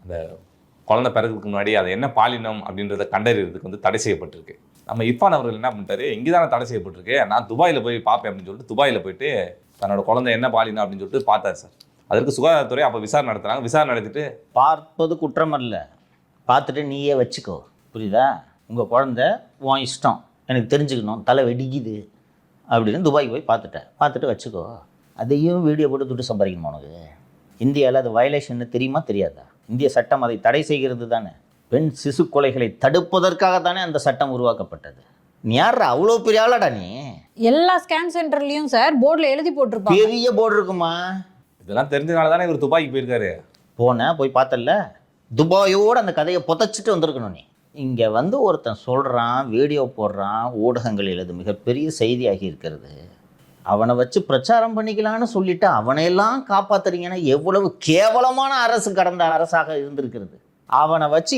அந்த குழந்தை பிறகுக்கு முன்னாடி அது என்ன பாலினம் அப்படின்றத கண்டறியறதுக்கு வந்து தடை செய்யப்பட்டிருக்கு. நம்ம இர்ஃபான் அவர்கள் என்ன பண்ணிட்டாரு, இங்கே தானே தடை செய்யப்பட்டிருக்கு, நான் துபாயில் போய் பார்ப்பேன் அப்படின்னு சொல்லிட்டு துபாயில் போயிட்டு தன்னோட குழந்தை என்ன பாலினம் அப்படின்னு சொல்லிட்டு பார்த்தாரு சார். அதற்கு சுகாதாரத்துறை அப்போ விசாரணை நடத்துகிறாங்க. விசாரணை நடத்திட்டு பார்ப்பது குற்றம் அல்ல, பார்த்துட்டு நீயே வச்சுக்கோ, புரியுதா? உங்கள் குழந்த உன் இஷ்டம், எனக்கு தெரிஞ்சுக்கணும், தலை வெடிக்குது அப்படின்னு துபாய்க்கு போய் பார்த்துட்டு வச்சுக்கோ. அதையும் வீடியோ போட்டு துட்டு சம்பாதிக்கணுமா உனக்கு? இந்தியாவில் அது வயலேஷன்னு தெரியுமா தெரியாதா? இந்திய சட்டம் அதை தடை செய்கிறது தானே. பெண் சிசு கொலைகளை தடுப்பதற்காக தானே அந்த சட்டம் உருவாக்கப்பட்டது. நீ யார் அவ்வளோ பெரிய ஆளாடா நீ? எல்லா ஸ்கேன் சென்டர்லையும் சார் போர்டில் எழுதி போட்டிருப்பாங்க. பெரிய போர்டு இருக்குமா? இதெல்லாம் தெரிஞ்சனால தானே இவர் துபாய்க்கு போயிருக்காரு. போய் பார்த்தல, துபாயோடு அந்த கதையை புதைச்சிட்டு வந்திருக்கணும் நீ. இங்கே வந்து ஒருத்தன் சொல்கிறான், வீடியோ போடுறான், ஊடகங்களில் அது மிகப்பெரிய செய்தியாகி இருக்கிறது. அவனை வச்சு பிரச்சாரம் பண்ணிக்கலான்னு சொல்லிட்டு அவனையெல்லாம் காப்பாற்றுறீங்கன்னா எவ்வளவு கேவலமான அரசு கடந்த அரசாக இருந்திருக்கிறது. அவனை வச்சு